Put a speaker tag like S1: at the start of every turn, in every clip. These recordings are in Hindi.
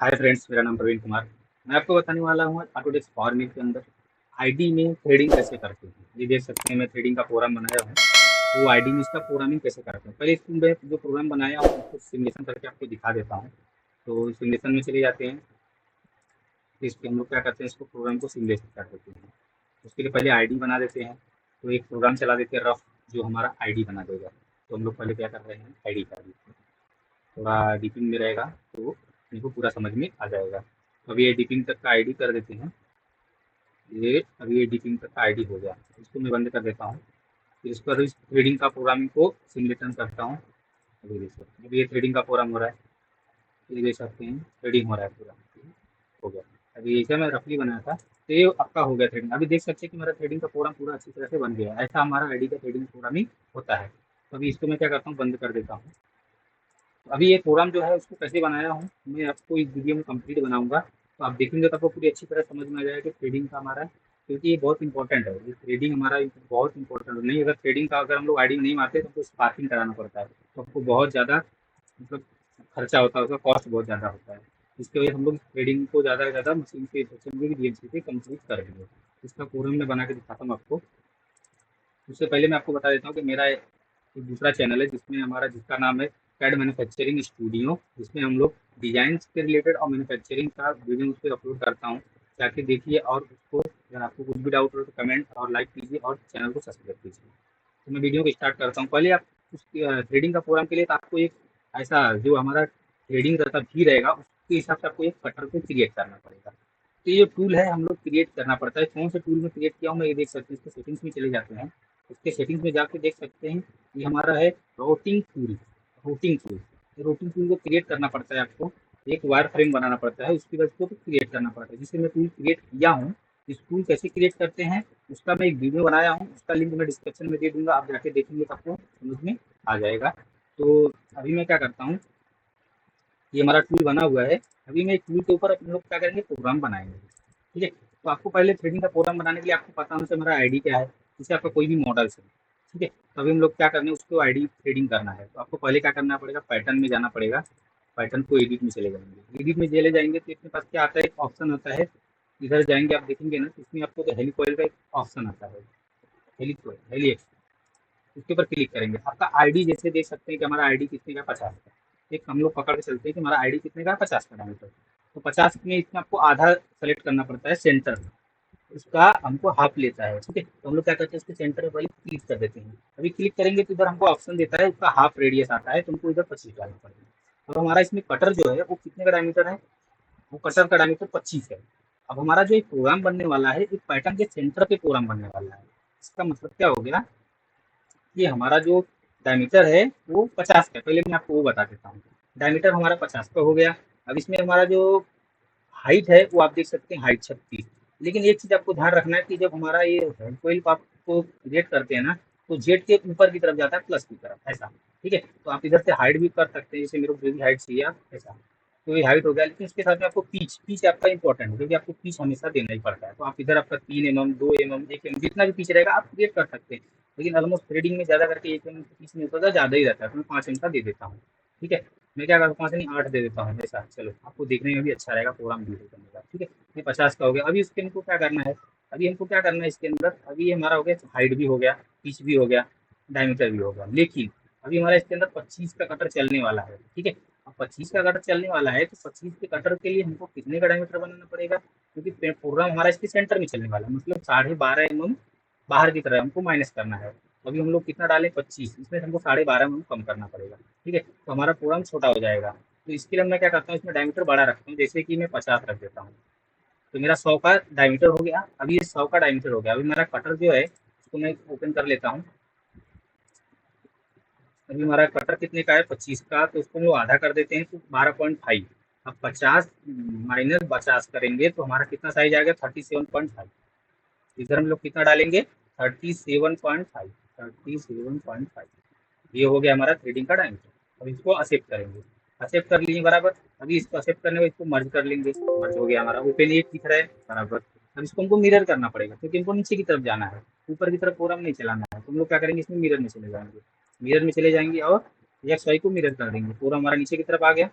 S1: हाय फ्रेंड्स, मेरा नाम प्रवीण कुमार। मैं आपको बताने वाला हूँ ऑटोडेस्क पावर के अंदर आईडी में थ्रेडिंग कैसे करते हैं। ये देख सकते हैं, मैं थ्रेडिंग का प्रोग्राम बनाया हूँ। तो आईडी में इसका प्रोग्रामिंग कैसे करते हैं, पहले इसमें मैं जो प्रोग्राम बनाया हूँ उसको सिमुलेशन करके आपको दिखा देता हूँ। तो सिमुलेशन में चले जाते हैं। तो इसके हम लोग क्या करते हैं, इसको प्रोग्राम को सिमुलेशन कर देते हैं। उसके लिए पहले आईडी बना देते हैं। तो एक प्रोग्राम चला देते हैं रफ, जो हमारा आईडी बना देगा। तो हम लोग पहले क्या कर रहे हैं, आईडी का थोड़ा डीपिंग में रहेगा तो इनको पूरा समझ में आ जाएगा। तो अभी ये डीपिंग तक का आईडी कर देते हैं। अभी ये डीपिंग तक का आईडी हो गया, इसको मैं बंद कर देता हूँ। फिर इसके बाद इस थ्रेडिंग का प्रोग्रामिंग को सिमुलेशन करता हूँ। अभी देख सकते हैं, अभी ये थ्रेडिंग का प्रोग्राम हो रहा है। ये देख सकते हैं, थ्रेडिंग हो रहा है पूरा। हो गया। अभी ऐसा मैं रफली बनाया था, तो ये आपका हो गया थ्रेडिंग। अभी देख सकते हैं कि मेरा थ्रेडिंग का प्रोग्राम पूरा अच्छी तरह से बन गया है। ऐसा हमारा आईडी का थ्रेडिंग प्रोग्रामिंग होता है। तो अभी इसको मैं क्या करता हूँ, बंद कर देता हूँ। अभी ये प्रोग्राम जो है उसको कैसे बनाया हूँ, मैं आपको इस वीडियो में कंप्लीट बनाऊंगा। तो आप देखेंगे तो आपको पूरी अच्छी तरह समझ में आ जाएगा कि ट्रेडिंग का हमारा, क्योंकि ये बहुत इंपॉर्टेंट है। ये ट्रेडिंग हमारा बहुत इंपॉर्टेंट है। नहीं, अगर ट्रेडिंग का अगर हम लोग आईडी नहीं मारते तो हमको स्पार्किंग कराना पड़ता है। तो आपको बहुत ज़्यादा मतलब खर्चा होता है, उसका कॉस्ट बहुत ज़्यादा होता है। इसके वजह से हम लोग ट्रेडिंग को ज़्यादा से ज़्यादा मशीन से डीएमसी से कंप्लीट कर देंगे। इसका प्रोग्राम मैं बना के दिखाता हूँ आपको। उससे पहले मैं आपको बता देता हूँ कि मेरा एक दूसरा चैनल है जिसका नाम है कैड मैन्युफैक्चरिंग स्टूडियो, जिसमें हम लोग डिजाइन के रिलेटेड और मैन्युफैक्चरिंग का वीडियो उस पर अपलोड करता हूँ। जाके देखिए, और उसको अगर आपको कुछ भी डाउट हो तो कमेंट और लाइक कीजिए और चैनल को सब्सक्राइब कीजिए। तो मैं वीडियो को स्टार्ट करता हूँ। पहले आप उस थ्रेडिंग का प्रोग्राम के लिए तो आपको एक ऐसा जो हमारा थ्रेडिंग रहता भी रहेगा उसके हिसाब से आपको एक कटर को क्रिएट करना पड़ेगा। तो ये टूल है, हम लोग क्रिएट करना पड़ता है। कौन से टूल में क्रिएट किया हूँ मैं, ये देख सकते हैं। इसके सेटिंग्स में चले जाते हैं। इसके सेटिंग्स में जाके देख सकते हैं, ये हमारा है routing tool. Routing tool, routing tool को क्रिएट करना पड़ता है आपको। एक वायर फ्रेम बनाना पड़ता है, उसके बाद उसको क्रिएट करना पड़ता है, जिससे मैं टूल क्रिएट किया हूँ। इस टूल कैसे क्रिएट करते हैं उसका मैं एक वीडियो बनाया हूँ, उसका लिंक मैं डिस्क्रिप्शन में दे दूंगा। आप जाके देखेंगे तो आपको समझ में आ जाएगा। तो अभी मैं क्या करता हूँ, ये हमारा टूल बना हुआ है। अभी मैं टूल के ऊपर हम लोग क्या करेंगे, प्रोग्राम बनाएंगे। ठीक है। तो आपको पहले थ्रेडिंग का प्रोग्राम बनाने के लिए आपको पता होना चाहिए हमारा आईडी क्या है। जैसे आपका कोई भी मॉडल्स है, ठीक है, तो अभी हम लोग क्या करने हैं, उसको आईडी थ्रेडिंग करना है। तो आपको पहले क्या करना पड़ेगा, पैटर्न में जाना पड़ेगा। पैटर्न को एडिट में चले जाएंगे। एडिट में चले जाएंगे तो इसके पास क्या आता है, एक ऑप्शन आता है। इधर जाएंगे, आप देखेंगे ना, तो इसमें आपको तो हेलिकॉइल का एक ऑप्शन आता है। हेलिकॉइल, हेलिएक्स, उसके ऊपर क्लिक करेंगे। आपका आईडी जैसे देख सकते हैं कि हमारा आईडी कितने का, 50 का। एक हम लोग पकड़ के चलते हैं कि हमारा आईडी कितने का, 50 का डायमीटर। तो 50 में इसमें आपको आधा सेलेक्ट करना पड़ता है, सेंटर। उसका हमको हाफ लेता है, ठीक है। तो हम लोग क्या करते हैं, उसके सेंटर पर क्लिक कर देते हैं। अभी क्लिक करेंगे तो इधर हमको ऑप्शन देता है, उसका हाफ रेडियस आता है, तुमको इधर 25 डालना पड़ेगा। अब हमारा इसमें कटर जो है वो कितने का डायमीटर है, वो कटर का डायमीटर 25 है। अब हमारा जो एक प्रोग्राम बनने वाला है, एक पैटर्न के सेंटर पे प्रोग्राम बनने वाला है। इसका मतलब क्या हो गया, ये हमारा जो डायमीटर है वो 50 का है। पहले मैं आपको वो बता देता हूँ। डायमीटर हमारा 50 का हो गया। अब इसमें हमारा जो हाइट है वो आप देख सकते हैं, हाइट 36। लेकिन एक चीज़ आपको ध्यान रखना है कि जब हमारा ये कोई आपको क्रिएट करते हैं ना, तो जेड के ऊपर की तरफ जाता है, प्लस की तरफ, ऐसा। ठीक है। तो आप इधर से हाइट भी कर सकते हैं, जैसे मेरे को जो भी हाइट चाहिए आप ऐसा। तो ये हाइट हो गया, लेकिन उसके साथ में आपको पीच पीच आपका इंपॉर्टेंट है, क्योंकि आपको पीच हमेशा देना ही पड़ता है। तो आप इधर आपका 3 mm, 2 mm, 1 mm, जितना भी पीच रहेगा आप क्रिएट कर सकते हैं। लेकिन ऑलमोस्ट थ्रेडिंग में ज़्यादा करके 1 mm पीच नहीं होता, ज़्यादा ही रहता है, तो मैं 5 mm का दे देता हूँ। ठीक है। मैं क्या करता हूँ, 5 नहीं 8 दे देता हूँ ऐसा। चलो, आपको देखने में भी अच्छा रहेगा प्रोग्राम वीडियो करने का। ठीक है। ये 50 का हो गया। अभी इसके हमको क्या करना है, अभी हमको क्या करना है इसके अंदर, अभी ये हमारा हो गया, हाइट भी हो गया, पिच भी हो गया, डायमीटर भी हो गया। लेकिन अभी हमारा इसके अंदर 25 का कटर चलने वाला है। ठीक है। अब 25 का कटर चलने वाला है, तो 25 के कटर के लिए हमको कितने का डायमीटर बनाना पड़ेगा, क्योंकि प्रोग्राम हमारा इसके सेंटर में चलने वाला है, मतलब 12.5 mm बाहर की तरह हमको माइनस करना है। तो अभी हम लोग कितना डालें, 25, इसमें हमको 12.5 mm कम करना पड़ेगा। ठीक है। तो हमारा प्रोग्राम छोटा हो जाएगा। तो इसके लिए मैं क्या करता हूँ, इसमें डायमीटर बड़ा रखता हूँ, जैसे कि मैं 50 रख देता हूँ। तो मेरा 100 का डायमीटर हो गया। अभी ये 100 का डायमीटर हो गया। अभी मेरा कटर जो है उसको मैं ओपन कर लेता हूँ। अभी हमारा कटर कितने का है, 25 का, तो उसको हम लोग आधा कर देते हैं, तो 12.5। अब 50 माइनस 50 करेंगे तो हमारा कितना साइज आएगा, 37.5। इधर हम लोग कितना डालेंगे, 37.5। 37.5, ये हो गया हमारा थ्रेडिंग का डायमीटर। अब इसको एक्सेप्ट करेंगे। एक्सेप्ट कर लिए बराबर। अभी इसको एक्सेप्ट करने में इसको मर्ज कर लेंगे। मर्ज हो गया हमारा, ओपन एक दिख रहा है बराबर। अब इसको हमको मिरर करना पड़ेगा, क्योंकि हमको नीचे की तरफ जाना है, ऊपर की तरफ प्रोग्राम नहीं चलाना है। तो हम लोग क्या करेंगे, इसमें मिरर में चले जाएंगे। मिरर में चले जाएंगे और एक्स वाई को मिरर कर देंगे। पूरा हमारा नीचे की तरफ आ गया।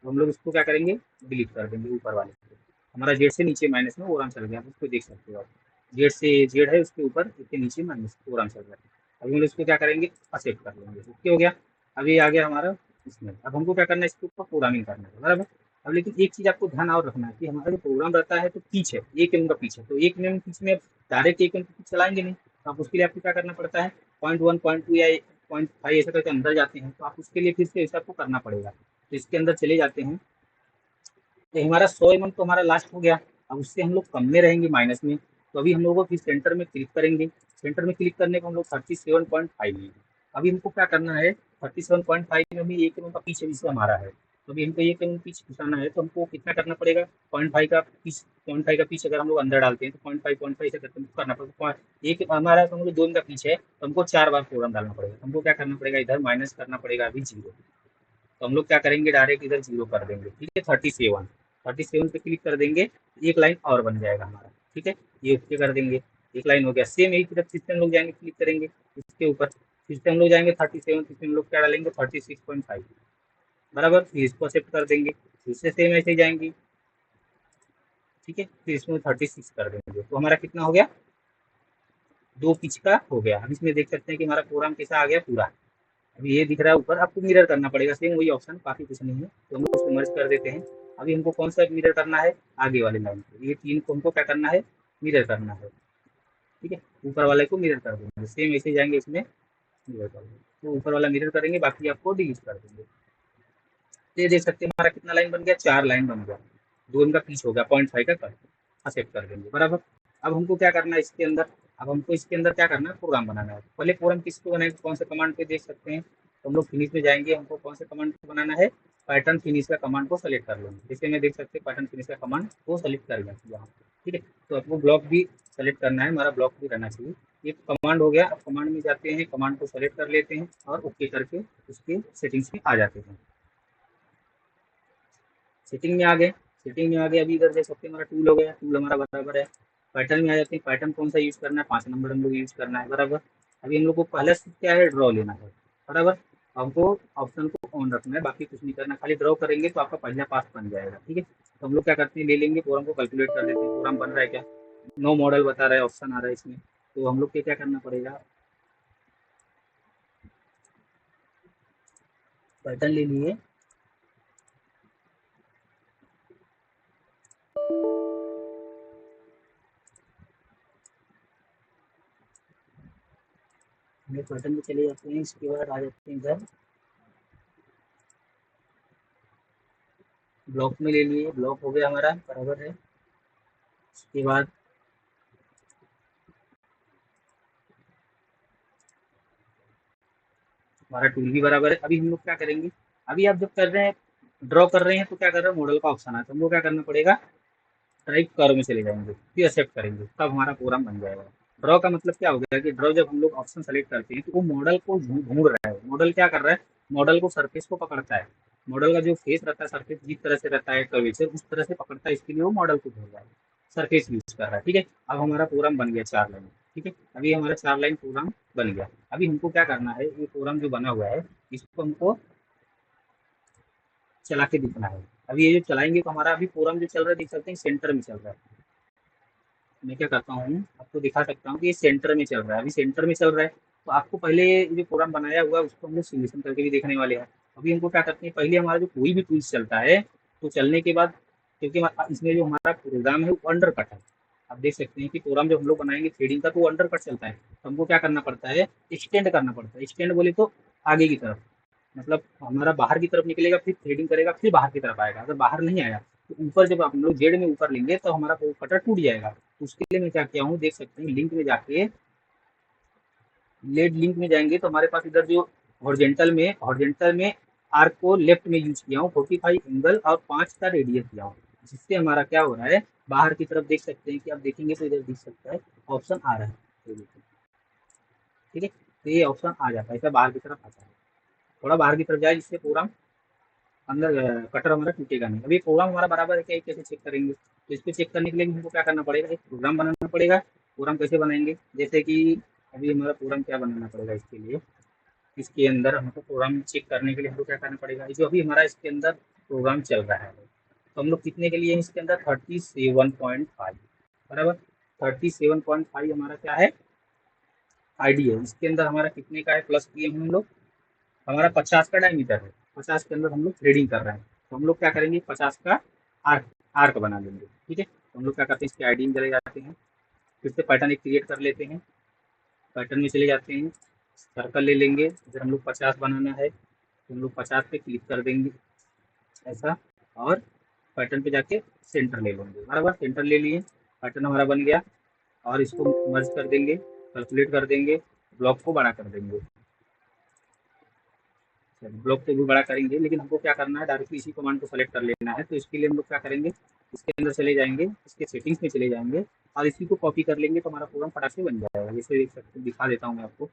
S1: तो हम लोग इसको क्या करेंगे, डिलीट कर देंगे ऊपर वाले को। हमारा जेड से नीचे माइनस में प्रोग्राम चल गया, आप उसको देख सकते हो आप, जेड से जेड है उसके ऊपर, इसके नीचे माइनस प्रोग्राम चल रहा है। अभी हम लोग इसको क्या करेंगे, एक्सेप्ट कर लेंगे, ओके हो गया। अभी आ गया हमारा इसमें, अब हमको क्या करना है, इसके ऊपर प्रोग्रामिंग करना है, बराबर। अब लेकिन एक चीज़ आपको ध्यान और रखना है कि हमारा जो प्रोग्राम रहता है तो पीछे एक एम का पीछे, तो एक एम पीछे में डायरेक्ट एक एम पीछे चलाएंगे नहीं, तो आप उसके लिए आपको क्या करना पड़ता है, 0.1 0.2 या 0.5 ऐसा करके अंदर जाते हैं, तो आप उसके लिए फिर से ऐसा आपको करना पड़ेगा। तो इसके अंदर चले जाते हैं, तो हमारा 100 mm तो हमारा लास्ट हो गया। अब उससे हम लोग कम में रहेंगे, माइनस में। तो अभी हम लोग को फिर सेंटर में क्लिक करेंगे, सेंटर में क्लिक करने को हम लोग 37.5 लेंगे। अभी हमको क्या करना है, 37.5 में भी एक एम का पीछे भी से हमारा है, तो अभी हमको एक एम पीछे घुसाना है, तो हमको कितना करना पड़ेगा, 0.5 का पीस, 0.5 का पीस अगर हम लोग अंदर डालते हैं तो 0.5 से करके हमको करना पड़ेगा। एक हमारा तो हम लोग 2 का पीछे है, तो हमको 4 बार प्रोग्राम डालना पड़ेगा। हमको क्या करना पड़ेगा, इधर माइनस करना पड़ेगा अभी 0, तो हम लोग क्या करेंगे, डायरेक्ट इधर 0 कर देंगे, ठीक है। 37 पे क्लिक कर देंगे, एक लाइन और बन जाएगा हमारा, ठीक है। ये ओके कर देंगे, एक लाइन हो गया। सेम यही तरफ फिर से हम लोग जाएंगे, क्लिक करेंगे इसके ऊपर, फिर से हम लोग जाएंगे 37, फिर हम लोग क्या डालेंगे 36.5, बराबर। फिर इसको एक्सेप्ट कर देंगे, फिर से सेम ऐसे ही जाएंगे, ठीक है। फिर इसमें 36 कर देंगे, तो हमारा कितना हो गया, 2 पिच का हो गया। अब इसमें देख सकते हैं कि हमारा प्रोग्राम कैसा आ गया पूरा। अभी ये दिख रहा है ऊपर, आपको मिरर करना पड़ेगा, सेम वही ऑप्शन, काफी कुछ नहीं है, तो हम उसको मर्ज कर देते हैं। अभी हमको कौन सा मिरर करना है, आगे वाले लाइन को, ये 3 को हमको क्या करना है, मिरर करना है, ठीक है। ऊपर वाले को मिरर कर देंगे, सेम ऐसे जाएंगे इसमें मिरर कर देंगे, तो ऊपर वाला मिरर करेंगे, बाकी आपको डिलीट कर देंगे। तो ये देख सकते हैं हमारा कितना लाइन बन गया, 4 लाइन बन गया, 2 इनका पीस हो गया, 0.5 का कर एक्सेप्ट कर देंगे, बराबर। अब हमको क्या करना है इसके अंदर, अब हमको इसके अंदर क्या करना है, प्रोग्राम बनाना है। पहले प्रोग्राम किसको बनाएंगे, कौन से कमांड पे देख सकते हैं, तो हम लोग फिनिश में जाएंगे, हमको कौन से कमांड को बनाना है, पैटर्न फिनिश का कमांड को सेलेक्ट कर लेंगे। जैसे मैं देख सकते हैं पैटर्न फिनिश का कमांड को सेलेक्ट कर लिया यहाँ, ठीक है। तो आपको ब्लॉक भी सेलेक्ट करना है, हमारा ब्लॉक भी रहना चाहिए। ये कमांड हो गया। अब कमांड में जाते हैं, कमांड को सेलेक्ट कर लेते हैं और ओके करके उसके सेटिंग्स में आ जाते हैं। सेटिंग में आ गए, सेटिंग में आ गए। अभी इधर देख सकते हैं हमारा टूल हो गया, टूल हमारा बराबर है। पैटर्न में आ जाते हैं, पैटर्न कौन सा यूज करना है, 5 नंबर हम लोग यूज करना है, बराबर। अभी हम लोग को पहले से क्या है, ड्रॉ लेना है, बराबर। हमको ऑप्शन को ऑन रखना है, बाकी कुछ नहीं करना, खाली ड्रॉ करेंगे तो आपका पहला पास बन जाएगा, ठीक है। तो हम लोग क्या करते हैं, ले लेंगे प्रोग्राम को, कैलकुलेट कर लेते हैं प्रोग्राम बन रहा है क्या। नो मॉडल बता रहा है, ऑप्शन आ रहा है इसमें, तो हम लोग को क्या करना पड़ेगा, पैटर्न ले लिए, हम लोग पैटर्न में चले जाते हैं, इसके बाद आ जाते हैं इधर ब्लॉक में, ले लिए, ब्लॉक हो गया हमारा, बराबर है। उसके बाद हमारा टूल भी बराबर है। अभी हम लोग क्या करेंगे, अभी आप जब कर रहे हैं, ड्रॉ कर रहे हैं, तो क्या कर रहे हैं, मॉडल का ऑप्शन है, तो हमको क्या करना पड़ेगा, टाइप कर्व में चले जाएंगे, फिर एक्सेप्ट करेंगे, तब हमारा प्रोग्राम बन जाएगा। ड्रॉ का मतलब क्या हो गया कि ड्रॉ जब हम लोग ऑप्शन सेलेक्ट करते हैं तो वो मॉडल को ढूंढ रहा है। मॉडल क्या कर रहा है, मॉडल को सरफेस को पकड़ता है, मॉडल का जो फेस रहता है, सरफेस जिस तरह से रहता है कर्वेचर, उस तरह से पकड़ता है, इसके लिए वो मॉडल को ढूंढ रहा है, सरफेस यूज कर रहा है, ठीक है। अब हमारा प्रोग्राम बन गया 4 लाइन, ठीक है। अभी हमारा 4 लाइन प्रोग्राम बन गया। अभी हमको क्या करना है, ये प्रोग्राम जो बना हुआ है इसको हमको चला के दिखना है। अभी ये जो चलाएंगे तो हमारा अभी प्रोग्राम जो चल रहा है, देख सकते हैं सेंटर में चल रहा है। मैं क्या करता हूँ, आपको दिखा सकता हूँ कि ये सेंटर में चल रहा है, अभी सेंटर में चल रहा है। तो आपको पहले जो प्रोग्राम बनाया हुआ है उसको हम लोग सिमुलेशन करके भी देखने वाले हैं। अभी हमको क्या करते हैं, पहले हमारा जो कोई भी टूल्स चलता है, तो चलने के बाद, क्योंकि इसमें जो हमारा प्रोग्राम है वो अंडर कट है। आप देख सकते हैं कि प्रोग्राम जब हम लोग बनाएंगे थ्रेडिंग का, तो वो अंडर कट चलता है, तो हमको क्या करना पड़ता है, एक्सटेंड करना पड़ता है। एक्सटेंड बोले तो आगे की तरफ, मतलब हमारा बाहर की तरफ निकलेगा, फिर थ्रेडिंग करेगा, फिर बाहर की तरफ आएगा। अगर बाहर नहीं आया तो ऊपर, जब हम लोग जेड में ऊपर लेंगे तो हमारा कटर टूट जाएगा। तो उसके लिए मैं क्या किया हूँ, देख सकते हैं लिंक में जाके, लेड लिंक में जाएंगे तो हमारे पास इधर जो हॉरिजेंटल में आर्क को लेफ्ट में यूज किया हूँ, 45 एंगल और 5 का रेडियस किया हूँ, जिससे हमारा क्या हो रहा है, बाहर की तरफ देख सकते हैं कि आप देखेंगे तो इधर दिख सकता है ऑप्शन आ रहा है, ठीक है। तो ये ऑप्शन आ जाता है, ऐसा बाहर की तरफ आता है, थोड़ा बाहर की तरफ जाए, जिससे प्रोग्राम अंदर कटर हमारा टूटेगा नहीं। अभी प्रोग्राम हमारा बराबर है क्या, कैसे चेक करेंगे, तो इसको चेक करने के लिए हमको क्या करना पड़ेगा, एक प्रोग्राम बनाना पड़ेगा। प्रोग्राम कैसे बनाएंगे, जैसे कि अभी हमारा प्रोग्राम क्या बनाना पड़ेगा, इसके लिए इसके अंदर हमको प्रोग्राम चेक करने के लिए हमको क्या करना पड़ेगा, जो अभी हमारा इसके अंदर प्रोग्राम चल रहा है। तो हम लोग कितने के लिए हैं इसके अंदर 37.5 बराबर। 37.5 हमारा क्या है आईडी है। इसके अंदर हमारा कितने का है प्लस किए हैं हम लोग, हमारा 50 का डायमीटर है, 50 के अंदर हम लोग थ्रेडिंग कर रहे हैं। तो हम लोग क्या करेंगे 50 का आर्क आर्क बना लेंगे। ठीक है, तो हम लोग क्या करते हैं इसके आईडी में चले जाते हैं, फिर से पैटर्न एक क्रिएट कर लेते हैं, पैटर्न में चले जाते हैं, सर्कल ले लेंगे। अगर हम लोग 50 बनाना है तो हम लोग 50 पे क्लिक कर देंगे ऐसा, और पैटर्न पे जाके सेंटर ले लेंगे बराबर। सेंटर ले लिए, पैटर्न हमारा बन गया, और इसको मर्ज कर देंगे, कैलकुलेट कर देंगे, ब्लॉक को बड़ा कर देंगे। ब्लॉक से भी बड़ा करेंगे, लेकिन हमको क्या करना है डायरेक्टली इसी कमांड को सेलेक्ट कर लेना है। तो इसके लिए हम लोग क्या करेंगे, इसके अंदर चले जाएंगे, इसके सेटिंग्स में चले जाएंगे, और इसी को कॉपी कर लेंगे तो हमारा प्रोग्राम फटाक से बन जाएगा। जैसे देख सकते दिखा देता हूँ मैं आपको,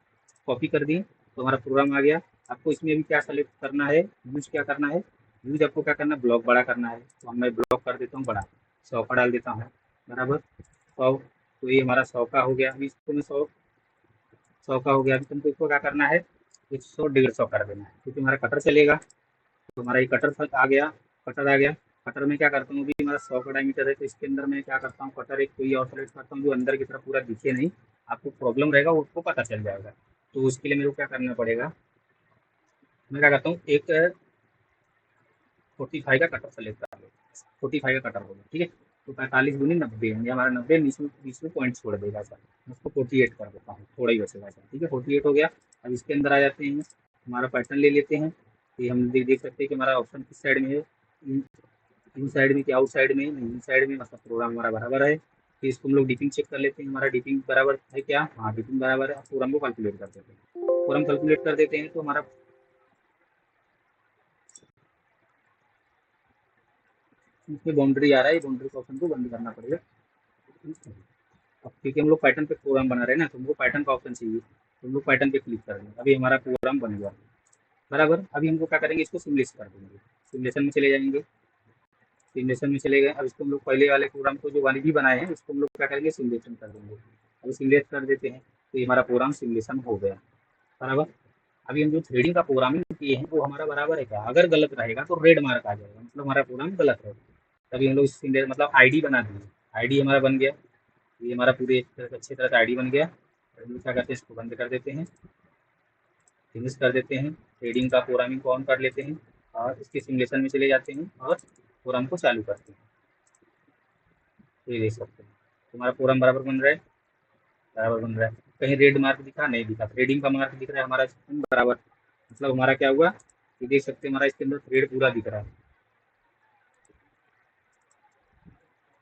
S1: कॉपी कर दिए तो हमारा प्रोग्राम आ गया। आपको इसमें भी क्या सेलेक्ट करना है, यूज क्या करना है, यूज आपको क्या करना है ब्लॉक बड़ा करना है। तो मैं ब्लॉक कर देता हूँ बड़ा, 100 का डाल देता हूँ बराबर 100। तो ये हमारा 100 का हो गया। अभी इसको मैं 100 का हो गया। अभी तुमको इसको क्या करना है 100 150 कर देना है, क्योंकि हमारा कटर चलेगा। तो हमारा ये कटर तक आ गया, कटर आ गया। कटर में क्या करता हूँ, अभी हमारा 100 का डायमीटर है तो इसके अंदर मैं क्या करता हूँ कटर एक कोई और सेलेक्ट करता हूँ जो अंदर की तरफ पूरा दिखे नहीं, आपको प्रॉब्लम रहेगा वो उसको पता चल जाएगा। तो उसके लिए मेरे को क्या करना पड़ेगा, मैं क्या करता हूँ एक 45 का कटर सेलेक्ट कर लो, 45 का कटर होगा। ठीक है, तो 45 × 90 ये हमारा 90 बीच में पॉइंट छोड़ देगा सर। उसको 48 कर देता हूँ, थोड़ा ही बचेगा सर। ठीक है, 48 हो गया। अब इसके अंदर आ जाते हैं, हमारा पैटर्न ले लेते हैं। ये हम देख सकते हैं कि हमारा ऑप्शन किस साइड में है, इन साइड में कि आउट साइड में, इन साइड में, मतलब प्रोग्राम हमारा बराबर है। फिर इसको हम लोग डिपिंग चेक कर लेते हैं, हमारा डिपिंग बराबर है क्या, हाँ डिपिंग बराबर है। प्रोग्राम को कैलकुलेट कर देते हैं, प्रोग्राम कैलकुलेट कर देते हैं तो हमारा इसमें बाउंड्री आ रहा है, बाउंड्री का ऑप्शन को बंद करना पड़ेगा। अब क्योंकि हम लोग पैटर्न पे प्रोग्राम बना रहे हैं ना, तो हमको पैटर्न का ऑप्शन चाहिए, तो हम लोग पैटर्न पे क्लिक करेंगे। अभी हमारा प्रोग्राम बन गया बराबर। अभी हमको क्या करेंगे इसको सिमुलेट कर देंगे, सिमुलेशन में चले जाएंगे, सिमुलेशन में चले गए। अब इसको हम लोग पहले वाले प्रोग्राम को जो वाली भी बनाए हैं उसको हम लोग क्या करेंगे सिमुलेशन कर देंगे। अभी सिमुलेट कर देते हैं तो ये हमारा प्रोग्राम सिमुलेशन हो गया बराबर। अभी हम जो थ्रेडिंग का प्रोग्रामिंग किए हैं वो हमारा बराबर है क्या, अगर गलत रहेगा तो रेड मार्क आ जाएगा, मतलब हमारा प्रोग्राम गलत है। तभी हम लोग मतलब आईडी बना दिए, आईडी हमारा बन गया। ये हमारा पूरे एक तरह से अच्छी तरह से आईडी बन गया। हम लोग क्या करते हैं इसको बंद कर देते हैं, फिनिश कर देते हैं, थ्रेडिंग का प्रोग्रामिंग को ऑन कर लेते हैं, और इसके सिमुलेशन में चले जाते हैं और प्रोग्राम को चालू करते हैं। तो ये देख सकते हैं तुम्हारा प्रोग्राम बराबर बन रहा है, बराबर बन रहा है। कहीं रेड मार्क दिखा नहीं दिखा, थ्रेडिंग का मार्क दिख रहा है हमारा बराबर। मतलब हमारा क्या हुआ, ये देख सकते हैं हमारा इसके अंदर थ्रेड पूरा दिख रहा है।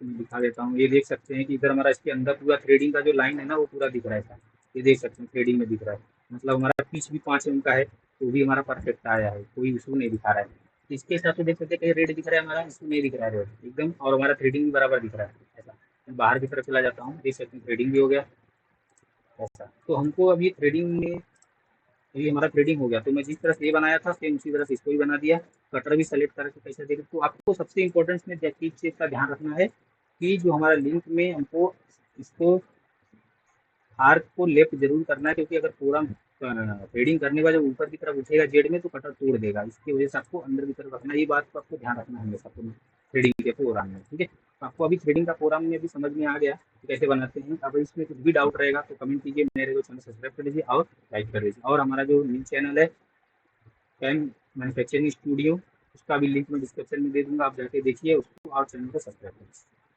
S1: दिखा देता हूँ, ये देख सकते हैं कि इधर हमारा इसके अंदर पूरा थ्रेडिंग का जो लाइन है ना वो पूरा दिख रहा है। ये देख सकते हैं थ्रेडिंग में दिख रहा है, मतलब हमारा पिच भी 5 mm का है तो भी हमारा परफेक्ट आया है, कोई इशू नहीं दिखा रहा है। इसके हिसाब से देख सकते हैं कहीं रेड दिख रहा है हमारा, इसमें नहीं दिख रहा है रेड एकदम, और हमारा थ्रेडिंग भी बराबर दिख रहा है ऐसा। मैं बाहर की तरफ चला जाता हूँ, देख सकते हैं थ्रेडिंग भी हो गया ऐसा। तो हमको अभी थ्रेडिंग में, ये हमारा थ्रेडिंग हो गया, तो मैं जिस तरह से ये बनाया था सेम उसी तरह से इसको भी बना दिया। कटर भी सेलेक्ट करके कैसे देखें, तो आपको सबसे इम्पोर्टेंट में चीज़ का ध्यान रखना है कि जो हमारा लिंक में हमको इसको आर्क को लेफ्ट जरूर करना है, क्योंकि अगर पूरा थ्रेडिंग करने का जब ऊपर की तरफ उठेगा जेड में तो कटर तोड़ देगा, इसकी वजह से आपको अंदर की तरफ रखना है। ये बात को आपको ध्यान रखना है हमेशा थ्रेडिंग के प्रोग्राम में। ठीक है, तो आपको अभी थ्रेडिंग का प्रोग्राम में भी समझ में आ गया कि कैसे बनाते हैं। अब इसमें कुछ भी डाउट रहेगा तो कमेंट कीजिए, मेरे को चैनल सब्सक्राइब कर लीजिए और लाइक कर लीजिए। और हमारा जो न्यू चैनल है कैम मैन्युफैक्चरिंग स्टूडियो, उसका भी लिंक मैं डिस्क्रिप्शन में दे दूंगा, आप जाके देखिए उसको और चैनल को सब्सक्राइब करिए।